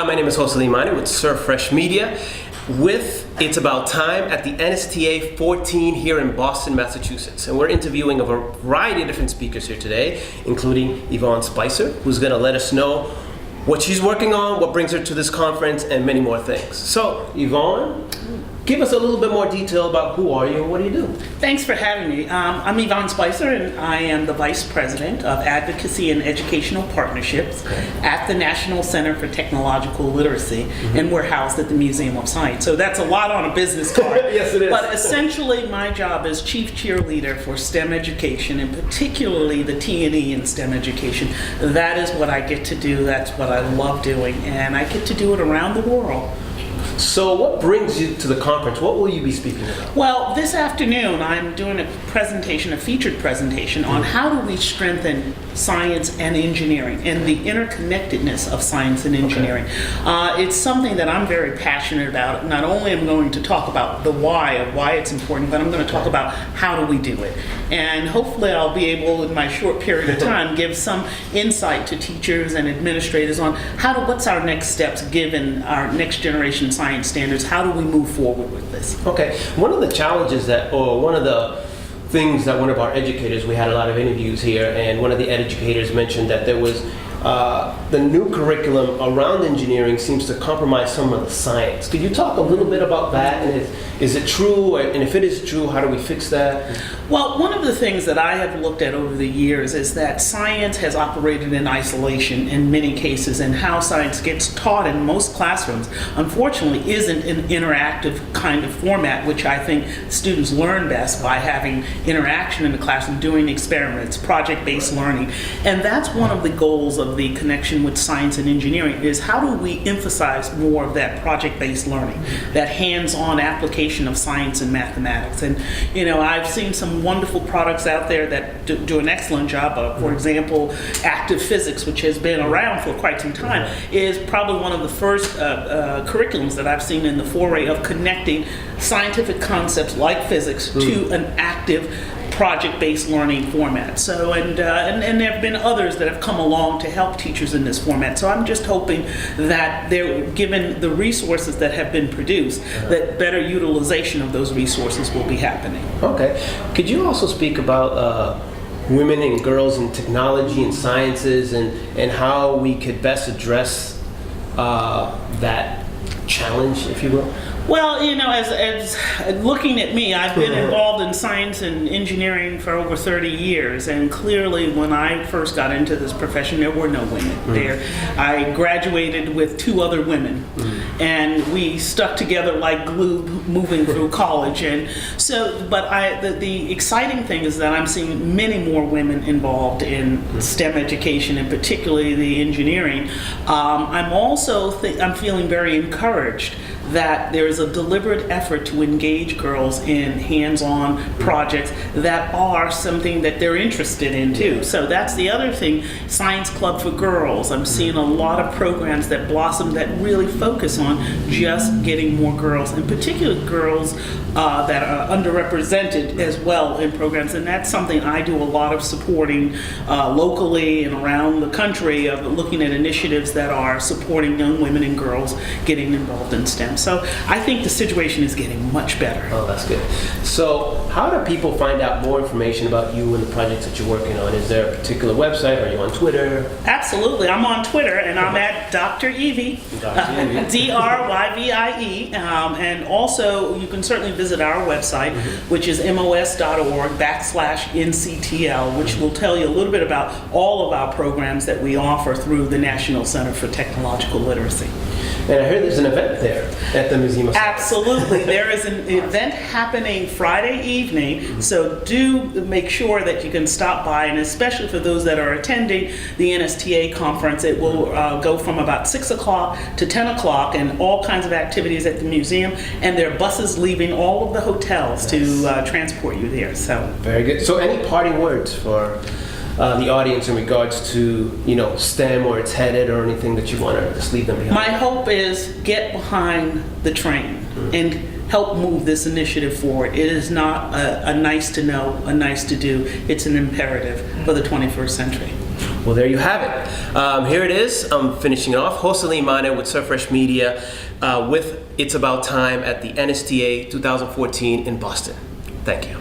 my name is Jose Limani with Serve Fresh Media with It's About Time at the NSTA 14 here in Boston, Massachusetts. And we're interviewing a variety of different speakers here today, including Yvonne Spicer, who's going to let us know what she's working on, what brings her to this conference, and many more things. So, Yvonne, give us a little bit more detail about who are you and what do you do? Thanks for having me. I'm Yvonne Spicer, and I am the Vice President of Advocacy and Educational Partnerships at the National Center for Technological Literacy, and we're housed at the Museum of Science. So that's a lot on a business card. Yes, it is. But essentially, my job is Chief Cheerleader for STEM education, and particularly the T&E in STEM education. That is what I get to do. That's what I love doing, and I get to do it around the world. So what brings you to the conference? What will you be speaking about? Well, this afternoon I'm doing a featured presentation on how do we strengthen science and engineering and the interconnectedness of science and engineering. It's something that I'm very passionate about. Not only am I going to talk about the why of why it's important, but I'm going to talk about how do we do it. And hopefully I'll be able, in my short period of time, give some insight to teachers and administrators on what's our next steps given our next generation science standards. How do we move forward with this? Okay, one of the challenges one of the things that one of our educators, we had a lot of interviews here, and one of the educators mentioned that there was the new curriculum around engineering seems to compromise some of the science. Could you talk a little bit about that? And is it true? And if it is true, how do we fix that? Well, one of the things that I have looked at over the years is that science has operated in isolation in many cases, and how science gets taught in most classrooms, unfortunately, isn't an interactive kind of format, which I think students learn best by having interaction in the classroom, doing experiments, project-based learning. And that's one of the goals of the connection with science and engineering, is how do we emphasize more of that project-based learning, that hands-on application of science and mathematics. And I've seen some wonderful products out there that do an excellent job. For example, active physics, which has been around for quite some time, is probably one of the first curriculums that I've seen in the foray of connecting scientific concepts like physics to an active project-based learning format. So, and there have been others that have come along to help teachers in this format. So I'm just hoping that they're given the resources that have been produced, that better utilization of those resources will be happening. Okay. Could you also speak about women and girls in technology and sciences, and how we could best address that challenge, if you will? Well, as looking at me, I've been involved in science and engineering for over 30 years, and clearly when I first got into this profession, there were no women there. I graduated with 2 other women, and we stuck together like glue moving through college. And so, but the exciting thing is that I'm seeing many more women involved in STEM education, and particularly the engineering. I'm feeling very encouraged that there is a deliberate effort to engage girls in hands-on projects that are something that they're interested in too. So that's the other thing, Science Club for Girls. I'm seeing a lot of programs that blossom that really focus on just getting more girls, and particularly girls that are underrepresented as well in programs. And that's something I do a lot of supporting locally and around the country, of looking at initiatives that are supporting young women and girls getting involved in STEM. So I think the situation is getting much better. Oh, that's good. So how do people find out more information about you and the projects that you're working on? Is there a particular website? Are you on Twitter? Absolutely. I'm on Twitter, and I'm at Dr. Evie, Dryvie. And also you can certainly visit our website, which is mos.org/NCTL, which will tell you a little bit about all of our programs that we offer through the National Center for Technological Literacy. And I heard there's an event there at the Museum of Science. Absolutely. There is an event happening Friday evening, so do make sure that you can stop by, and especially for those that are attending the NSTA conference, it will go from about 6 o'clock to 10 o'clock, and all kinds of activities at the museum, and there are buses leaving all of the hotels to transport you there. So very good. So any parting words for the audience in regards to STEM, or it's headed, or anything that you want to just leave them behind? My hope is get behind the train and help move this initiative forward. It is not a nice to know, a nice to do. It's an imperative for the 21st century. Well, there you have it. Here it is. I'm finishing it off. Jose Mane with Surfresh Media with It's About Time at the NSTA 2014 in Boston. Thank you.